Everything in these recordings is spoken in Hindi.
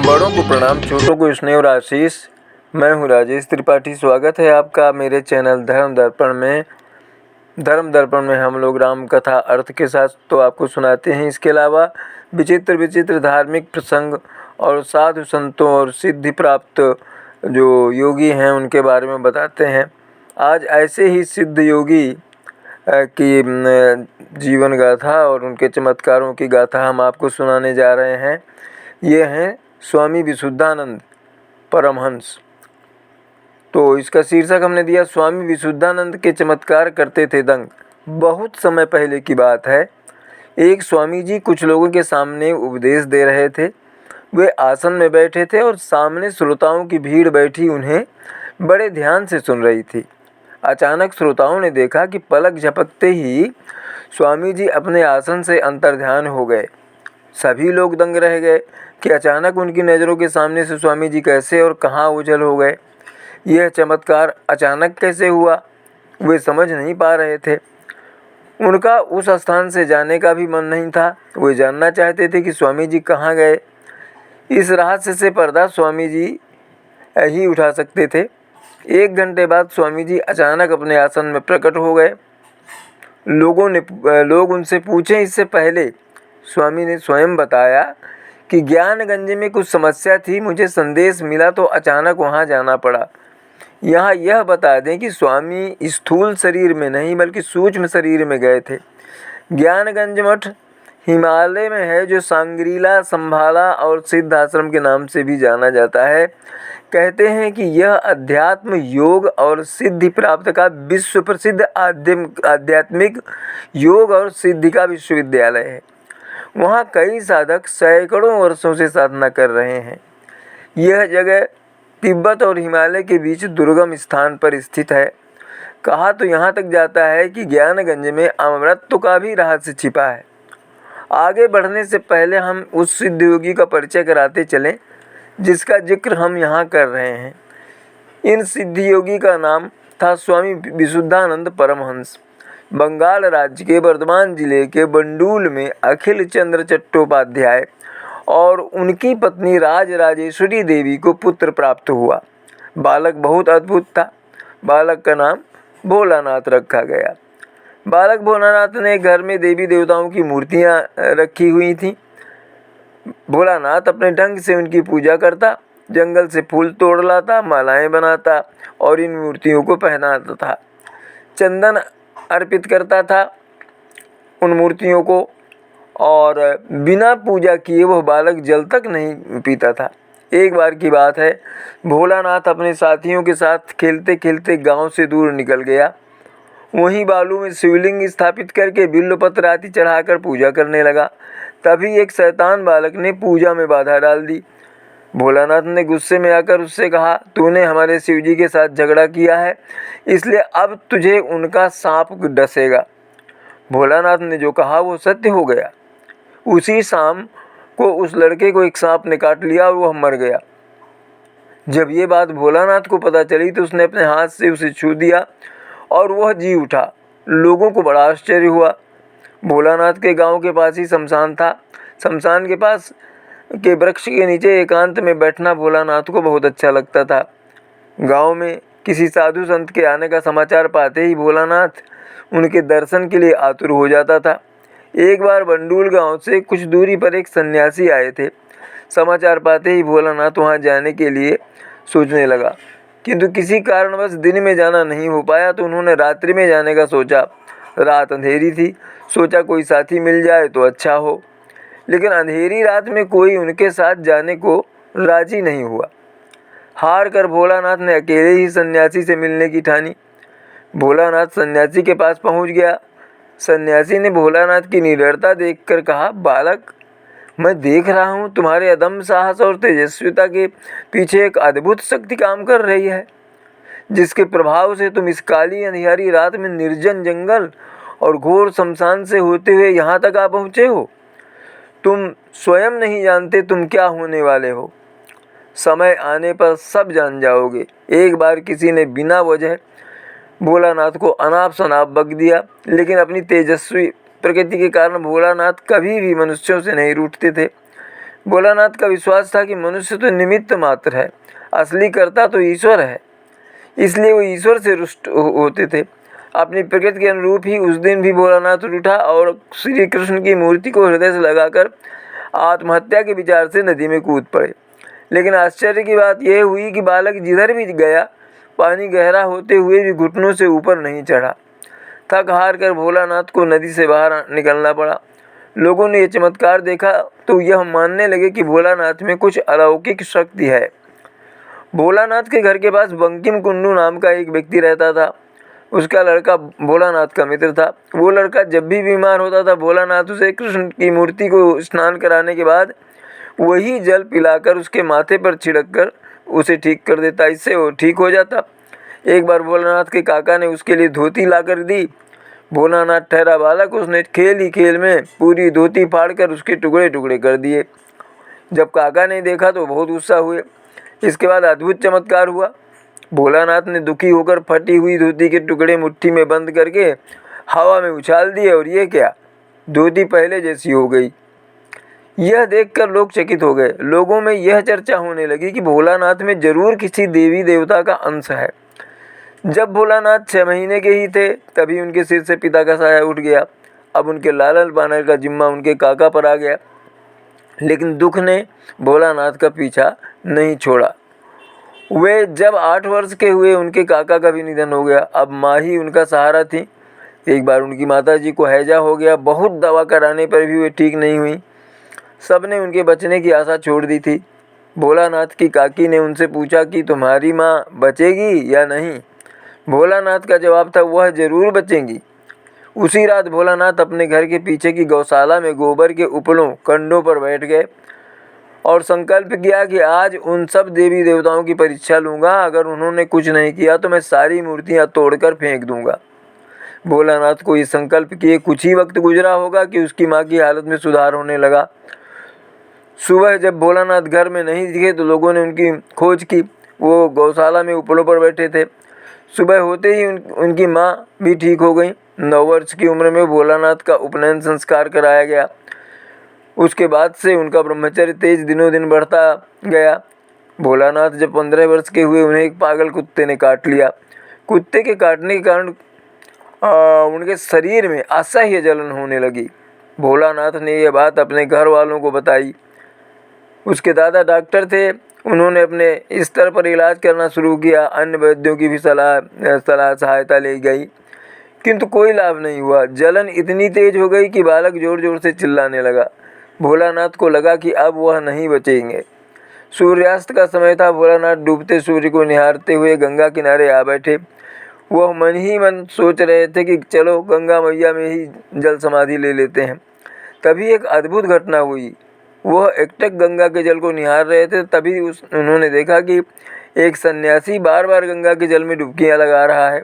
बड़ों को प्रणाम, छोटों को स्नेह और आशीष। मैं हूँ राजेश त्रिपाठी। स्वागत है आपका मेरे चैनल धर्म दर्पण में हम लोग राम कथा अर्थ के साथ तो आपको सुनाते हैं। इसके अलावा विचित्र विचित्र धार्मिक प्रसंग और साधु संतों और सिद्धि प्राप्त जो योगी हैं उनके बारे में बताते हैं। आज ऐसे ही सिद्ध योगी की जीवन गाथा और उनके चमत्कारों की गाथा हम आपको सुनाने जा रहे हैं। ये हैं स्वामी विशुद्धानंद परमहंस। तो इसका शीर्षक हमने दिया, स्वामी विशुद्धानंद के चमत्कार करते थे दंग। बहुत समय पहले की बात है। एक स्वामी जी कुछ लोगों के सामने उपदेश दे रहे थे। वे आसन में बैठे थे और सामने श्रोताओं की भीड़ बैठी उन्हें बड़े ध्यान से सुन रही थी। अचानक श्रोताओं ने देखा कि पलक झपकते ही स्वामी जी अपने आसन से अंतर्ध्यान हो गए। सभी लोग दंग रह गए कि अचानक उनकी नज़रों के सामने से स्वामी जी कैसे और कहाँ ओझल हो गए। यह चमत्कार अचानक कैसे हुआ, वे समझ नहीं पा रहे थे। उनका उस स्थान से जाने का भी मन नहीं था। वे जानना चाहते थे कि स्वामी जी कहाँ गए। इस रहस्य से पर्दा स्वामी जी ही उठा सकते थे। 1 घंटे बाद स्वामी जी अचानक अपने आसन में प्रकट हो गए। लोग उनसे पूछे इससे पहले स्वामी ने स्वयं बताया कि ज्ञानगंज में कुछ समस्या थी, मुझे संदेश मिला तो अचानक वहाँ जाना पड़ा। यहाँ यह बता दें कि स्वामी स्थूल शरीर में नहीं बल्कि सूक्ष्म शरीर में गए थे। ज्ञानगंज मठ हिमालय में है, जो सांग्रीला, संभाला और सिद्ध आश्रम के नाम से भी जाना जाता है। कहते हैं कि यह अध्यात्म, योग और सिद्धि प्राप्त का विश्व प्रसिद्ध आध्यात्मिक योग और सिद्धि का विश्वविद्यालय है। वहाँ कई साधक सैकड़ों वर्षों से साधना कर रहे हैं। यह जगह तिब्बत और हिमालय के बीच दुर्गम स्थान पर स्थित है। कहा तो यहाँ तक जाता है कि ज्ञानगंज में अमृतत्व का भी रहस्य छिपा है। आगे बढ़ने से पहले हम उस सिद्ध योगी का परिचय कराते चलें जिसका जिक्र हम यहाँ कर रहे हैं। इन सिद्ध योगी का नाम था स्वामी विशुद्धानंद परमहंस। बंगाल राज्य के वर्धमान जिले के बंडूल में अखिल चंद्र चट्टोपाध्याय और उनकी पत्नी राजराजेश्वरी देवी को पुत्र प्राप्त हुआ। बालक बहुत अद्भुत था। बालक का नाम भोलानाथ रखा गया। बालक भोलानाथ ने घर में देवी देवताओं की मूर्तियां रखी हुई थीं। भोलानाथ अपने ढंग से उनकी पूजा करता, जंगल से फूल तोड़ लाता, मालाएं बनाता और इन मूर्तियों को पहनाता था। चंदन अर्पित करता था उन मूर्तियों को और बिना पूजा किए वह बालक जल तक नहीं पीता था। एक बार की बात है, भोलानाथ अपने साथियों के साथ खेलते खेलते गांव से दूर निकल गया। वहीं बालू में शिवलिंग स्थापित करके बिल्वपत्र आदि चढ़ाकर पूजा करने लगा। तभी एक शैतान बालक ने पूजा में बाधा डाल दी। भोलानाथ ने गुस्से में आकर उससे कहा, तूने हमारे शिवजी के साथ झगड़ा किया है, इसलिए अब तुझे उनका सांप डसेगा। भोलानाथ ने जो कहा वो सत्य हो गया। उसी शाम को उस लड़के को एक सांप ने काट लिया और वह मर गया। जब ये बात भोलानाथ को पता चली तो उसने अपने हाथ से उसे छू दिया और वह जी उठा। लोगों को बड़ा आश्चर्य हुआ। भोलानाथ के गांव के पास ही शमशान था। शमशान के पास के वृक्ष के नीचे एकांत में बैठना भोलानाथ को बहुत अच्छा लगता था। गांव में किसी साधु संत के आने का समाचार पाते ही भोलानाथ उनके दर्शन के लिए आतुर हो जाता था। एक बार बंडूल गांव से कुछ दूरी पर एक सन्यासी आए थे। समाचार पाते ही भोलानाथ वहां जाने के लिए सोचने लगा, किंतु किसी कारणवश दिन में जाना नहीं हो पाया तो उन्होंने रात्रि में जाने का सोचा। रात अंधेरी थी, सोचा कोई साथी मिल जाए तो अच्छा हो, लेकिन अंधेरी रात में कोई उनके साथ जाने को राजी नहीं हुआ। हार कर भोलानाथ ने अकेले ही सन्यासी से मिलने की ठानी। भोलानाथ सन्यासी के पास पहुंच गया। सन्यासी ने भोलानाथ की निडरता देखकर कहा, बालक, मैं देख रहा हूँ तुम्हारे अदम्य साहस और तेजस्विता के पीछे एक अद्भुत शक्ति काम कर रही है, जिसके प्रभाव से तुम इस काली अंधियारी रात में निर्जन जंगल और घोर शमशान से होते हुए यहाँ तक आ पहुँचे हो। तुम स्वयं नहीं जानते तुम क्या होने वाले हो। समय आने पर सब जान जाओगे। एक बार किसी ने बिना वजह भोलानाथ को अनाप शनाप बक दिया, लेकिन अपनी तेजस्वी प्रकृति के कारण भोलानाथ कभी भी मनुष्यों से नहीं रूठते थे। भोलानाथ का विश्वास था कि मनुष्य तो निमित्त मात्र है, असली कर्ता तो ईश्वर है। इसलिए वो ईश्वर से रुष्ट होते थे। अपनी प्रकृति के अनुरूप ही उस दिन भी भोलानाथ उठा और श्री कृष्ण की मूर्ति को हृदय से लगाकर आत्महत्या के विचार से नदी में कूद पड़े। लेकिन आश्चर्य की बात यह हुई कि बालक जिधर भी गया पानी गहरा होते हुए भी घुटनों से ऊपर नहीं चढ़ा। थक हार कर भोलानाथ को नदी से बाहर निकलना पड़ा। लोगों ने यह चमत्कार देखा तो यह मानने लगे कि भोलानाथ में कुछ अलौकिक शक्ति है। भोलानाथ के घर के पास बंकिम कुंडू नाम का एक व्यक्ति रहता था। उसका लड़का भोलानाथ का मित्र था। वो लड़का जब भी बीमार होता था भोलानाथ उसे कृष्ण की मूर्ति को स्नान कराने के बाद वही जल पिलाकर उसके माथे पर छिड़क कर उसे ठीक कर देता। इससे वो ठीक हो जाता। एक बार भोलानाथ के काका ने उसके लिए धोती लाकर दी। भोलानाथ ठहरा बालक उसने खेल ही खेल में पूरी धोती फाड़कर उसके टुकड़े टुकड़े कर दिए। जब काका ने देखा तो बहुत गुस्सा हुए। इसके बाद अद्भुत चमत्कार हुआ। भोलानाथ ने दुखी होकर फटी हुई धोती के टुकड़े मुट्ठी में बंद करके हवा में उछाल दिए और ये क्या, धोती पहले जैसी हो गई। यह देखकर लोग चकित हो गए। लोगों में यह चर्चा होने लगी कि भोलानाथ में जरूर किसी देवी देवता का अंश है। जब भोलानाथ 6 महीने के ही थे तभी उनके सिर से पिता का साया उठ गया। अब उनके लालन पालन का जिम्मा उनके काका पर आ गया। लेकिन दुख ने भोलानाथ का पीछा नहीं छोड़ा। वे जब 8 वर्ष के हुए उनके काका का भी निधन हो गया। अब माँ ही उनका सहारा थी। एक बार उनकी माताजी को हैजा हो गया। बहुत दवा कराने पर भी वे ठीक नहीं हुई। सबने उनके बचने की आशा छोड़ दी थी। भोलानाथ की काकी ने उनसे पूछा कि तुम्हारी माँ बचेगी या नहीं। भोलानाथ का जवाब था वह जरूर बचेंगी। उसी रात भोलानाथ अपने घर के पीछे की गौशाला में गोबर के उपलों कंडों पर बैठ गए और संकल्प किया कि आज उन सब देवी देवताओं की परीक्षा लूँगा। अगर उन्होंने कुछ नहीं किया तो मैं सारी मूर्तियाँ तोड़कर फेंक दूँगा। भोलानाथ को इस संकल्प किए कुछ ही वक्त गुजरा होगा कि उसकी माँ की हालत में सुधार होने लगा। सुबह जब भोलानाथ घर में नहीं दिखे तो लोगों ने उनकी खोज की। वो गौशाला में उपलों पर बैठे थे। सुबह होते ही उनकी माँ भी ठीक हो गई। 9 वर्ष की उम्र में भोलानाथ का उपनयन संस्कार कराया गया। उसके बाद से उनका ब्रह्मचर्य तेज दिनों दिन बढ़ता गया। भोलानाथ जब 15 वर्ष के हुए उन्हें एक पागल कुत्ते ने काट लिया। कुत्ते के काटने के कारण उनके शरीर में असह्य जलन होने लगी। भोलानाथ ने यह बात अपने घर वालों को बताई। उसके दादा डॉक्टर थे। उन्होंने अपने स्तर पर इलाज करना शुरू किया। अन्य वैद्यों की भी सलाह सहायता ली गई, किंतु कोई लाभ नहीं हुआ। जलन इतनी तेज हो गई कि बालक जोर जोर से चिल्लाने लगा। भोलानाथ को लगा कि अब वह नहीं बचेंगे। सूर्यास्त का समय था। भोलानाथ डूबते सूर्य को निहारते हुए गंगा किनारे आ बैठे। वह मन ही मन सोच रहे थे कि चलो गंगा मैया में ही जल समाधि ले लेते हैं। तभी एक अद्भुत घटना हुई। वह एकटक गंगा के जल को निहार रहे थे। तभी उन्होंने देखा कि एक सन्यासी बार बार गंगा के जल में डुबकियां लगा रहा है।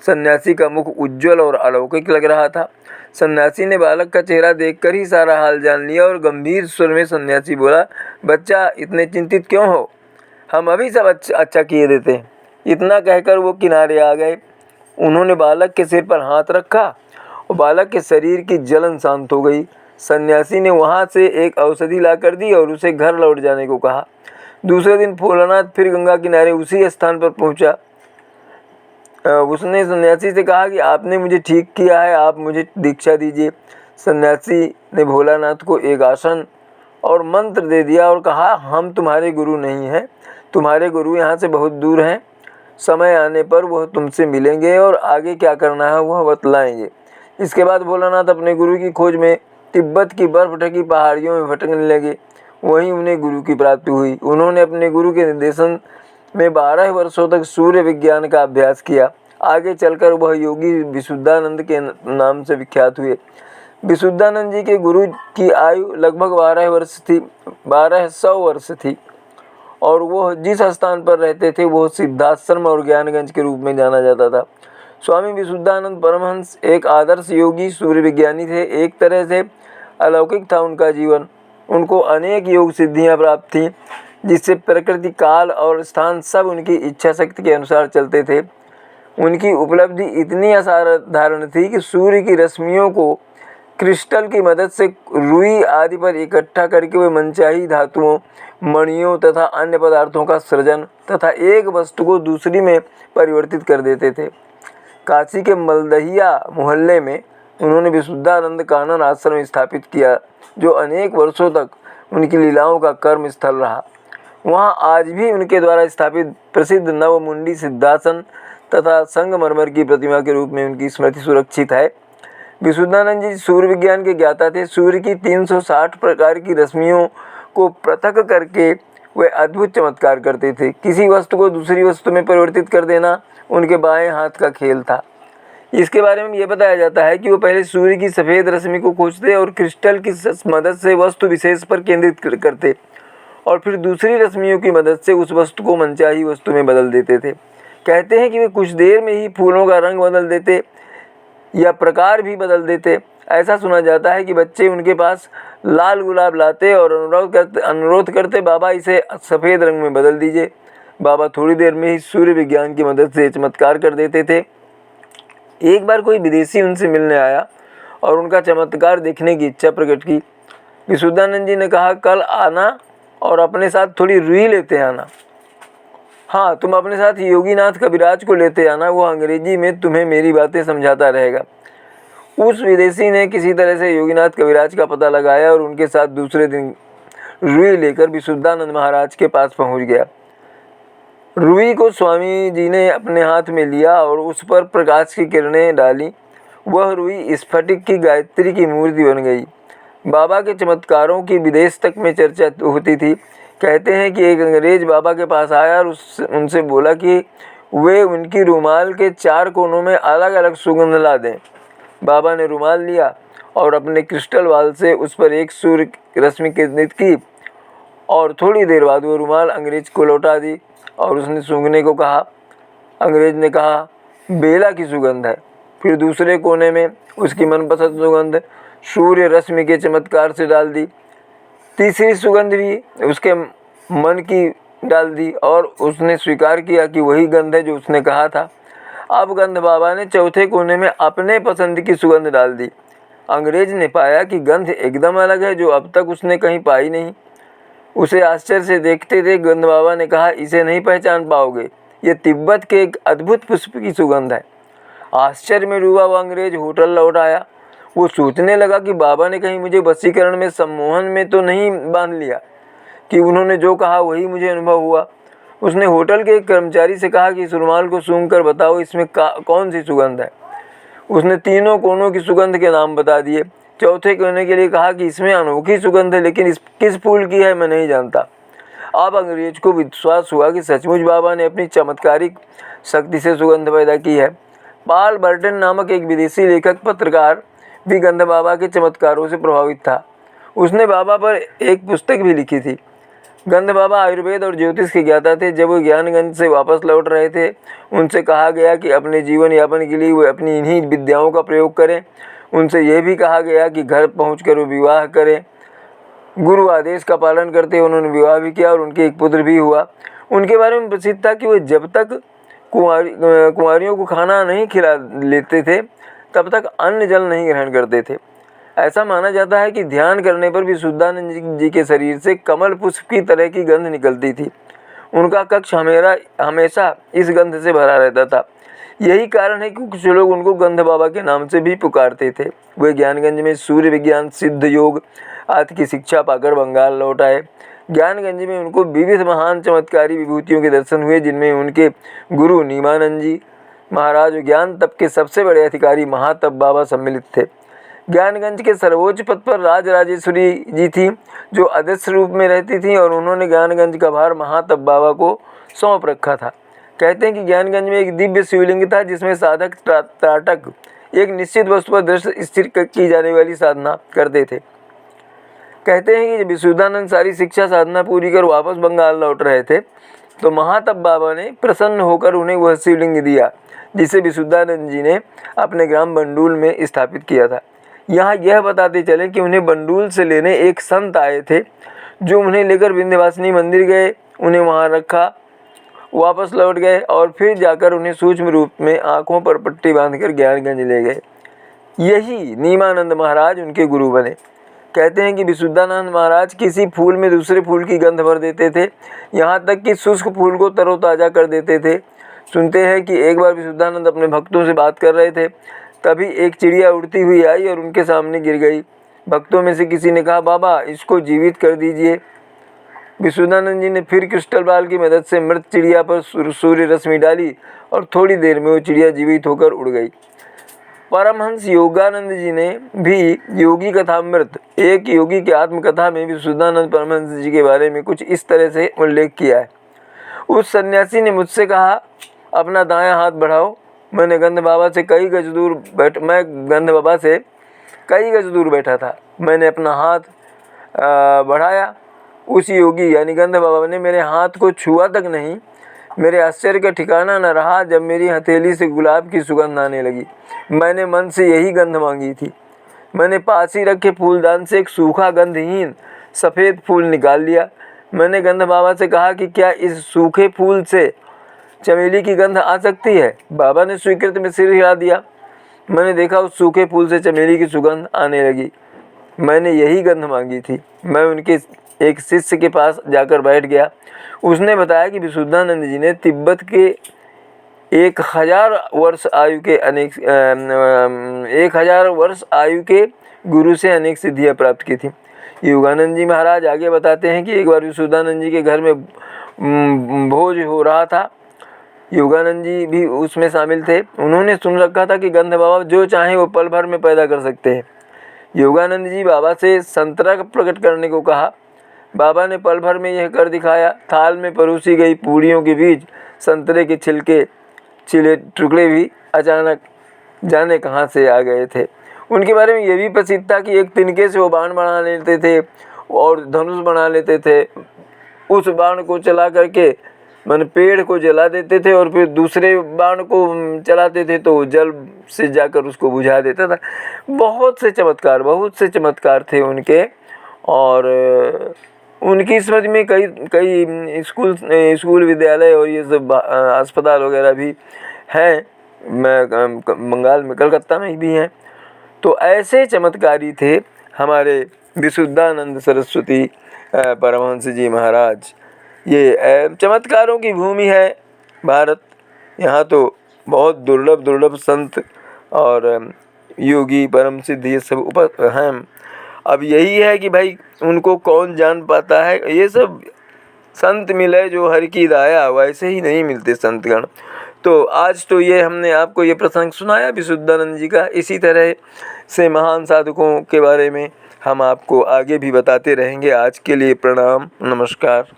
सन्यासी का मुख उज्ज्वल और अलौकिक लग रहा था। सन्यासी ने बालक का चेहरा देखकर ही सारा हाल जान लिया और गंभीर स्वर में सन्यासी बोला, बच्चा इतने चिंतित क्यों हो, हम अभी सब अच्छा किए देते हैं। इतना कहकर वो किनारे आ गए। उन्होंने बालक के सिर पर हाथ रखा और बालक के शरीर की जलन शांत हो गई। सन्यासी ने वहाँ से एक औषधि लाकर दी और उसे घर लौट जाने को कहा। दूसरे दिन भोलानाथ फिर गंगा किनारे उसी स्थान पर पहुँचा। उसने सन्यासी से कहा कि आपने मुझे ठीक किया है, आप मुझे दीक्षा दीजिए। सन्यासी ने भोलानाथ को एक आसन और मंत्र दे दिया और कहा, हम तुम्हारे गुरु नहीं हैं, तुम्हारे गुरु यहाँ से बहुत दूर हैं। समय आने पर वह तुमसे मिलेंगे और आगे क्या करना है वह बतलाएंगे। इसके बाद भोलानाथ अपने गुरु की खोज में तिब्बत की बर्फ ढकी पहाड़ियों में भटकने लगे। वहीं उन्हें गुरु की प्राप्ति हुई। उन्होंने अपने गुरु के निर्देशन में 12 वर्षों तक सूर्य विज्ञान का अभ्यास किया। आगे चलकर वह योगी विशुद्धानंद के नाम से विख्यात हुए। विशुद्धानंद जी के गुरु की आयु लगभग 1200 वर्ष थी और वह जिस स्थान पर रहते थे वह सिद्धाश्रम और ज्ञानगंज के रूप में जाना जाता था। स्वामी विशुद्धानंद परमहंस एक आदर्श योगी सूर्य विज्ञानी थे। एक तरह से अलौकिक था उनका जीवन। उनको अनेक योग सिद्धियां प्राप्त थीं, जिससे प्रकृति, काल और स्थान सब उनकी इच्छा शक्ति के अनुसार चलते थे। उनकी उपलब्धि इतनी असाधारण थी कि सूर्य की रश्मियों को क्रिस्टल की मदद से रुई आदि पर इकट्ठा करके वे मनचाही धातुओं, मणियों तथा अन्य पदार्थों का सृजन तथा एक वस्तु को दूसरी में परिवर्तित कर देते थे। काशी के मलदहिया मोहल्ले में उन्होंने विशुद्धानंद कानन आश्रम स्थापित किया, जो अनेक वर्षों तक उनकी लीलाओं का कर्म स्थल रहा। वहाँ आज भी उनके द्वारा स्थापित प्रसिद्ध नवमुंडी सिद्धासन तथा संगमरमर की प्रतिमा के रूप में उनकी स्मृति सुरक्षित है। विशुद्धानंद जी सूर्य विज्ञान के ज्ञाता थे। सूर्य की 360 प्रकार की रश्मियों को पृथक करके वे अद्भुत चमत्कार करते थे। किसी वस्तु को दूसरी वस्तु में परिवर्तित कर देना उनके बाएं हाथ का खेल था। इसके बारे में यह बताया जाता है कि वो पहले सूर्य की सफ़ेद रश्मि को खोजते और क्रिस्टल की मदद से वस्तु विशेष पर केंद्रित करते और फिर दूसरी रश्मियों की मदद से उस वस्तु को मनचाही वस्तु में बदल देते थे। कहते हैं कि वे कुछ देर में ही फूलों का रंग बदल देते या प्रकार भी बदल देते। ऐसा सुना जाता है कि बच्चे उनके पास लाल गुलाब लाते और अनुरोध करते, बाबा इसे सफ़ेद रंग में बदल दीजिए। बाबा थोड़ी देर में ही सूर्य विज्ञान की मदद से चमत्कार कर देते थे। एक बार कोई विदेशी उनसे मिलने आया और उनका चमत्कार देखने की इच्छा प्रकट की। विशुद्धानंद जी ने कहा, कल आना और अपने साथ थोड़ी रुई लेते आना। हाँ, तुम अपने साथ योगीनाथ कविराज को लेते आना, वो अंग्रेजी में तुम्हें मेरी बातें समझाता रहेगा। उस विदेशी ने किसी तरह से योगीनाथ कविराज का पता लगाया और उनके साथ दूसरे दिन रुई लेकर विशुद्धानंद महाराज के पास पहुंच गया। रुई को स्वामी जी ने अपने हाथ में लिया और उस पर प्रकाश की किरणें डाली। वह रुई स्फटिक की गायत्री की मूर्ति बन गई। बाबा के चमत्कारों की विदेश तक में चर्चा होती थी। कहते हैं कि एक अंग्रेज बाबा के पास आया और उनसे बोला कि वे उनकी रुमाल के 4 कोनों में अलग अलग सुगंध ला दें। बाबा ने रुमाल लिया और अपने क्रिस्टल बाल से उस पर एक सूर्य रश्मि केंद्रित की और थोड़ी देर बाद वो रुमाल अंग्रेज को लौटा दी और उसने सूंघने को कहा। अंग्रेज ने कहा, बेला की सुगंध है। फिर दूसरे कोने में उसकी मनपसंद सुगंध सूर्य रश्मि के चमत्कार से डाल दी। तीसरी सुगंध भी उसके मन की डाल दी और उसने स्वीकार किया कि वही गंध है जो उसने कहा था। अब गंध बाबा ने चौथे कोने में अपने पसंद की सुगंध डाल दी। अंग्रेज ने पाया कि गंध एकदम अलग है, जो अब तक उसने कहीं पाई नहीं। उसे आश्चर्य से देखते थे। गंध बाबा ने कहा, इसे नहीं पहचान पाओगे, ये तिब्बत के एक अद्भुत पुष्प की सुगंध है। आश्चर्य में डूबा हुआ अंग्रेज होटल लौट आया। वो सोचने लगा कि बाबा ने कहीं मुझे वशीकरण में सम्मोहन में तो नहीं बांध लिया कि उन्होंने जो कहा वही मुझे अनुभव हुआ। उसने होटल के एक कर्मचारी से कहा कि इस रुमाल को सूंघ कर बताओ इसमें कौन सी सुगंध है। उसने तीनों कोनों की सुगंध के नाम बता दिए। चौथे कोने के लिए कहा कि इसमें अनोखी सुगंध है, लेकिन इस किस फूल की है मैं नहीं जानता। अब अंग्रेज को विश्वास हुआ कि सचमुच बाबा ने अपनी चमत्कारिक शक्ति से सुगंध पैदा की है। पॉल बर्टन नामक एक विदेशी लेखक पत्रकार भी गंध बाबा के चमत्कारों से प्रभावित था। उसने बाबा पर एक पुस्तक भी लिखी थी। गंध बाबा आयुर्वेद और ज्योतिष के ज्ञाता थे। जब वो ज्ञानगंज से वापस लौट रहे थे, उनसे कहा गया कि अपने जीवन यापन के लिए वे अपनी इन्हीं विद्याओं का प्रयोग करें। उनसे यह भी कहा गया कि घर पहुंचकर वो विवाह करें। गुरु आदेश का पालन करते उन्होंने विवाह भी किया और उनके एक पुत्र भी हुआ। उनके बारे में प्रसिद्ध था कि वे जब तक कुंवारियों को खाना नहीं खिला लेते थे, तब तक अन्न जल नहीं ग्रहण करते थे। ऐसा माना जाता है कि ध्यान करने पर भी विशुद्धानंद जी के शरीर से कमल पुष्प की तरह की गंध निकलती थी। उनका कक्ष हमेशा इस गंध से भरा रहता था। यही कारण है कि कुछ लोग उनको गंध बाबा के नाम से भी पुकारते थे। वे ज्ञानगंज में सूर्य विज्ञान, सिद्ध योग आदि की शिक्षा पाकर बंगाल लौट आए। ज्ञानगंज में उनको विविध महान चमत्कारी विभूतियों के दर्शन हुए, जिनमें उनके गुरु नीमानंद जी महाराज ज्ञान तप के सबसे बड़े अधिकारी महातप बाबा सम्मिलित थे। ज्ञानगंज के सर्वोच्च पद पर राजराजेश्वरी जी थी, जो अदृश्य रूप में रहती थी और उन्होंने ज्ञानगंज का भार महातप बाबा को सौंप रखा था। कहते हैं कि ज्ञानगंज में एक दिव्य शिवलिंग था, जिसमें साधक त्राटक एक निश्चित वस्तु पर दृष्टि स्थिर की जाने वाली साधना करते थे। कहते हैं कि जब विशुद्धानंद सारी शिक्षा साधना पूरी कर वापस बंगाल लौट रहे थे, तो महातप बाबा ने प्रसन्न होकर उन्हें वह शिवलिंग दिया, जिसे विशुद्धानंद जी ने अपने ग्राम बंडूल में स्थापित किया था। यहाँ यह बताते चले कि उन्हें बंडूल से लेने एक संत आए थे, जो उन्हें लेकर विंध्यवासिनी मंदिर गए, उन्हें वहाँ रखा, वापस लौट गए और फिर जाकर उन्हें सूक्ष्म रूप में आँखों पर पट्टी बांधकर ज्ञानगंज ले गए। यही नीमानंद महाराज उनके गुरु बने। कहते हैं कि विशुद्धानंद महाराज किसी फूल में दूसरे फूल की गंध भर देते थे, यहाँ तक कि शुष्क फूल को तरोताज़ा कर देते थे। सुनते हैं कि एक बार विशुद्धानंद अपने भक्तों से बात कर रहे थे, तभी एक चिड़िया उड़ती हुई आई और उनके सामने गिर गई। भक्तों में से किसी ने कहा, बाबा इसको जीवित कर दीजिए। विशुद्धानंद जी ने फिर क्रिस्टल बॉल की मदद से मृत चिड़िया पर सूर्य रश्मि डाली और थोड़ी देर में वो चिड़िया जीवित होकर उड़ गई। परमहंस योगानंद जी ने भी योगी कथामृत, एक योगी की आत्मकथा में विशुद्धानंद परमहंस जी के बारे में कुछ इस तरह से उल्लेख किया है। उस सन्यासी ने मुझसे कहा, अपना दायां हाथ बढ़ाओ। मैं गंध बाबा से कई गज दूर बैठा था। मैंने अपना हाथ बढ़ाया। उस योगी यानी गंध बाबा ने मेरे हाथ को छुआ तक नहीं। मेरे आश्चर्य का ठिकाना न रहा जब मेरी हथेली से गुलाब की सुगंध आने लगी। मैंने मन से यही गंध मांगी थी। मैंने पास ही रखे फूलदान से एक सूखा गंधहीन सफ़ेद फूल निकाल लिया। मैंने गंध बाबा से कहा कि क्या इस सूखे फूल से चमेली की गंध आ सकती है? बाबा ने स्वीकृत में सिर हिला दिया। मैंने देखा उस सूखे फूल से चमेली की सुगंध आने लगी। मैंने यही गंध मांगी थी। मैं उनके एक शिष्य के पास जाकर बैठ गया। उसने बताया कि विशुद्धानंद जी ने तिब्बत के 1000 वर्ष आयु के गुरु से अनेक सिद्धियां प्राप्त की थी। योगानंद जी महाराज आगे बताते हैं कि एक बार विशुद्धानंद जी के घर में भोज हो रहा था। योगानंद जी भी उसमें शामिल थे। उन्होंने सुन रखा था कि गंध बाबा जो चाहे वो पल भर में पैदा कर सकते हैं। योगानंद जी बाबा से संतरा प्रकट करने को कहा। बाबा ने पल भर में यह कर दिखाया। थाल में परोसी गई पूड़ियों के बीच संतरे के छिले टुकड़े भी अचानक जाने कहाँ से आ गए थे। उनके बारे में यह भी प्रसिद्ध था कि एक तिनके से वो बाण बना लेते थे और धनुष बना लेते थे। उस बाण को चला करके पेड़ को जला देते थे और फिर दूसरे बाण को चलाते थे तो जल से जाकर उसको बुझा देता था। बहुत से चमत्कार थे उनके। और उनकी स्मृति में कई स्कूल विद्यालय और ये सब अस्पताल वगैरह भी हैं। बंगाल में कलकत्ता में भी हैं। तो ऐसे चमत्कारी थे हमारे विशुद्धानंद सरस्वती परमहंस जी महाराज। ये चमत्कारों की भूमि है भारत। यहाँ तो बहुत दुर्लभ संत और योगी परम सिद्ध ये सब हैं। अब यही है कि भाई उनको कौन जान पाता है। ये सब संत मिले जो हर की दाया, वैसे ही नहीं मिलते संतगण। तो आज तो ये हमने आपको ये प्रसंग सुनाया विशुद्धानंद जी का। इसी तरह से महान साधकों के बारे में हम आपको आगे भी बताते रहेंगे। आज के लिए प्रणाम, नमस्कार।